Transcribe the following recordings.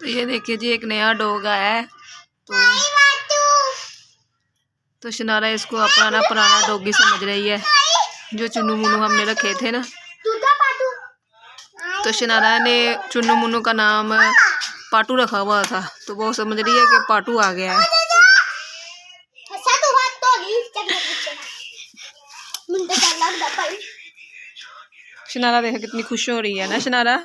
तो ये देखिए जी, एक नया डॉग आया है। तो शनारा इसको अपना ना पुराना डॉगी समझ रही है, जो चुन्नू मुन्नू हमने रखे थे ना। तो शनारा ने चुन्नू मुन्नू का नाम पाटू रखा हुआ था, तो वो समझ रही है कि पाटू आ गया है। शनारा देखो कितनी खुश हो रही है ना शनारा।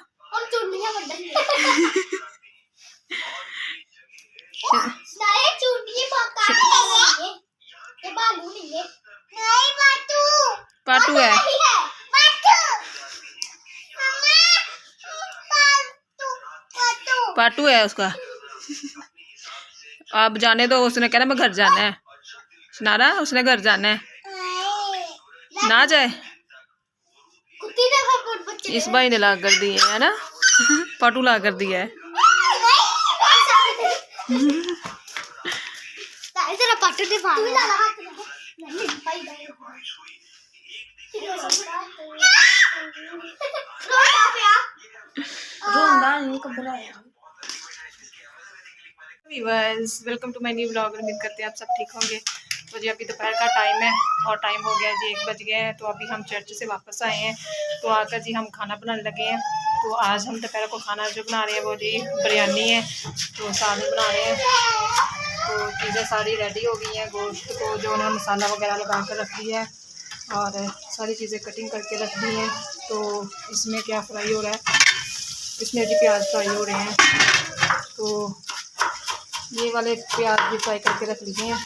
पाटू है, पाटू है उसका। आप जाने दो, उसने कहना मैं घर जाना है। शनारा उसने घर जाना है, ना जाए। इस भाई ने ला कर दिए है ना, पाटू ला कर दिया है। Welcome to my new vlog. उम्मीद करते हैं आप सब ठीक होंगे। तो जी अभी दोपहर का टाइम है और टाइम हो गया जी 1 बज गया है। तो अभी हम चर्च से वापस आए हैं, तो आकर जी हम खाना बनाने लगे हैं। तो आज हम दोपहर को खाना जो बना रहे हैं वो जी बिरयानी है। तो सालन बना रहे हैं, तो चीज़ें सारी रेडी हो गई हैं। गोश्त को जो उन्होंने मसाला वगैरह लगा कर रख दिया है और सारी चीज़ें कटिंग करके रख दी हैं। तो इसमें क्या फ्राई हो रहा है, इसमें जी प्याज फ्राई हो रहे हैं। तो ये वाले प्याज भी फ्राई करके रख लिए हैं।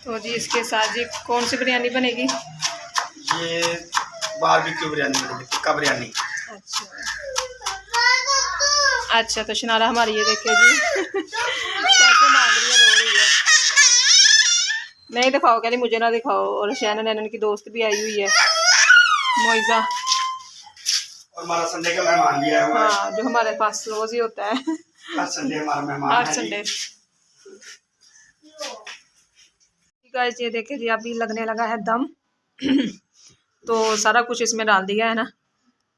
तो जी इसके साथ जी कौन सी बिरयानी बनेगी? ये बारबेक्यू बिरयानी बनेगी, टिक्का बिरयानी। अच्छा तो शनारा हमारी ये देखिए जी कैसे मांग रही है, रो रही है। नहीं दिखाओ, कह रही मुझे ना दिखाओ। और शैनन नैनन की दोस्त भी आई हुई है, मोइजा। और हमारा संडे का मेहमान भी आया हुआ है। हाँ, जो हमारे पास रोज ही होता है, हर संडे हमारा मेहमान हर संडे। गाइस ये देखिए जी अभी लगने लगा है दम। तो सारा कुछ इसमें डाल दिया है ना।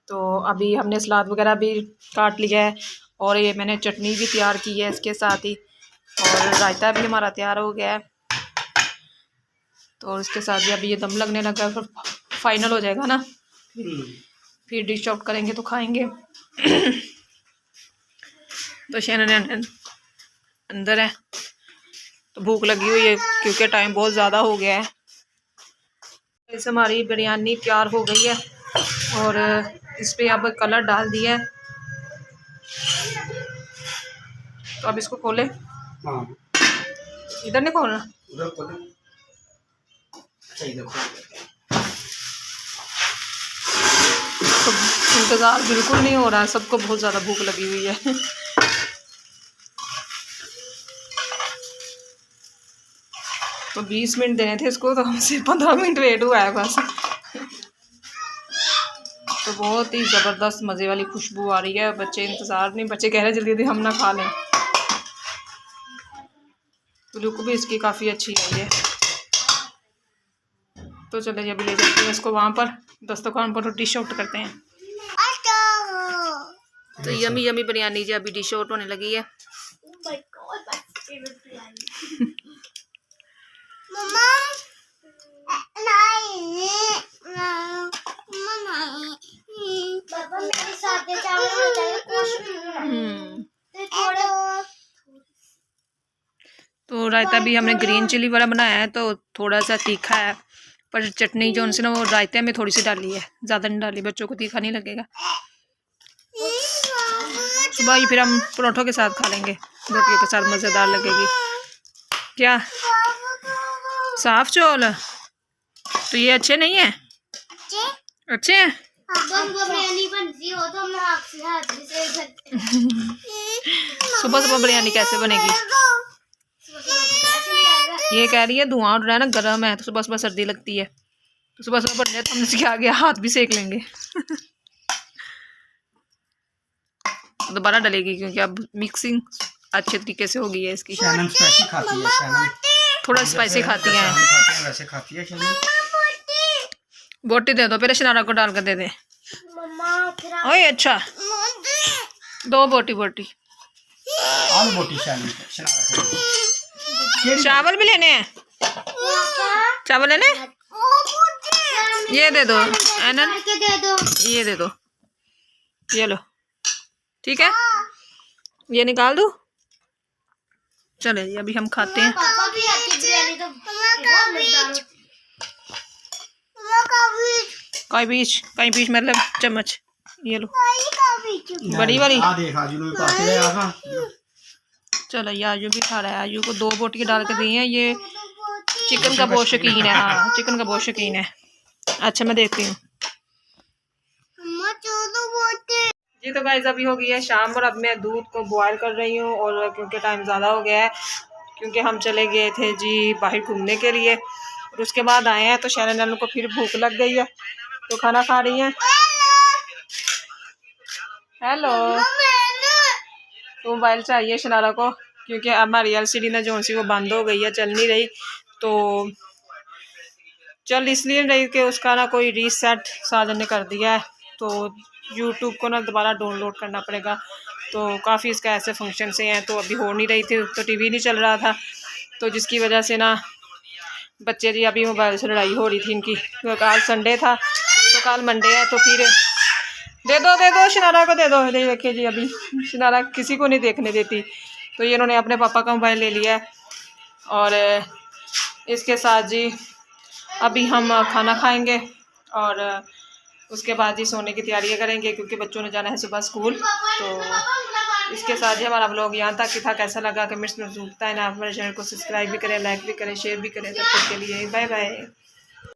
तो अभी हमने सलाद वगैरह भी काट लिया है और ये मैंने चटनी भी तैयार की है इसके साथ ही, और रायता भी हमारा तैयार हो गया है। तो इसके साथ ही अभी ये दम लगने लगा, फिर फाइनल हो जाएगा ना, फिर डिश आउट करेंगे तो खाएंगे। तो शैनन अंदर है, तो भूख लगी हुई है क्योंकि टाइम बहुत ज़्यादा हो गया है। इस हमारी बिरयानी तैयार हो गई है और इस पे अब कलर डाल दिया है। तो अब इसको खोले। हाँ। इधर नहीं खोलना, उधर खोले। अच्छा इधर खोल। तो इंतज़ार बिल्कुल नहीं हो रहा है, सबको बहुत ज़्यादा भूख लगी हुई है। तो 20 मिनट देने थे इसको, तो हमसे 15 मिनट वेट हुआ है बस। तो बहुत ही ज़बरदस्त मज़े वाली खुशबू आ रही है। बच्चे इंतज़ार नहीं, बच्चे कह रहे हैं जल्दी जल्दी हम ना खा लें। तो लुक भी इसकी काफ़ी अच्छी आई है। तो चले अभी ले जाते हैं इसको वहाँ पर दस्तरखान पर, तो डिश आउट करते हैं। तो यमी यमी बिरयानी जी अभी डिश आउट होने लगी है। तो रायता भी हमने ग्रीन चिली वाला बनाया है, तो थोड़ा सा तीखा है, पर चटनी जो उनसे ना वो रायते में थोड़ी सी डाली है, ज़्यादा नहीं डाली, बच्चों को तीखा नहीं लगेगा। सुबह ही फिर हम परोठों के साथ खा लेंगे, रोटियों के साथ मज़ेदार लगेगी। क्या साफ चौल? तो ये अच्छे नहीं है? अच्छे हैं। सुबह सुबह बिरयानी कैसे बनेगी? ये कह रही है धुआं उड़ रहा है ना, गर्म है, तो सुबह सुबह सर्दी लगती है। तो सुबह सुबह बनने तो हमने क्या गया, हाथ भी सेक लेंगे। दोबारा डलेगी क्योंकि अब मिक्सिंग अच्छे तरीके से हो गई है इसकी। शैनन स्पाइसी खाती है, शैनन थोड़ा स्पाइसी खाती है, वैसे खाती है शैनन। बोटी दे दो, पहले शनारा को डाल कर दे दे। ओए अच्छा 2 बोटी बोटी आलू बोटी चावल भी लेने हैं। चावल लेने हैं? ये दे दो एनन, ये दे दो, ये लो ठीक है, ये निकाल दो। चले अभी हम खाते हैं। कई बीच मतलब चम्मच, ये लो बड़ी वाली। चलो ये आजू भी खा रहा है, आजू को 2 बोटी डाल के दी हैं। ये चिकन का बहुत शौकीन है, हाँ चिकन का बहुत शौकीन है। अच्छा मैं देखती हूँ जी। तो गाइस अभी हो गई है शाम और अब मैं दूध को बॉयल कर रही हूँ, और क्योंकि टाइम ज़्यादा हो गया है, क्योंकि हम चले गए थे जी बाहर घूमने के लिए, और उसके बाद आए हैं तो शैरन को फिर भूख लग गई है तो खाना खा रही हैं। हेलो, तो मोबाइल चाहिए शनारा को, क्योंकि हमारी LCD ना जो सी वो बंद हो गई है, चल नहीं रही। तो चल इसलिए रही कि उसका ना कोई रीसेट साजन ने कर दिया है, तो YouTube को ना दोबारा डाउनलोड करना पड़ेगा। तो काफ़ी इसका ऐसे फंक्शन से हैं, तो अभी हो नहीं रही थी, तो TV नहीं चल रहा था, तो जिसकी वजह से ना बच्चे जी अभी मोबाइल से लड़ाई हो रही थी इनकी। तो कल संडे था, तो कल मंडे है, तो फिर दे दो शनारा को दे दो। देखिए जी अभी शनारा किसी को नहीं देखने देती, तो ये इन्होंने अपने पापा का मोबाइल ले लिया है। और इसके साथ जी अभी हम खाना खाएंगे और उसके बाद ही सोने की तैयारियां करेंगे, क्योंकि बच्चों ने जाना है सुबह स्कूल। तो इसके साथ ही हमारा व्लॉग यहाँ तक ही था। कैसा लगा कमेंट्स में जरूर बताएं ना। हमारे चैनल को सब्सक्राइब भी करें, लाइक भी करें, शेयर भी करें। तब तक के लिए बाय बाय।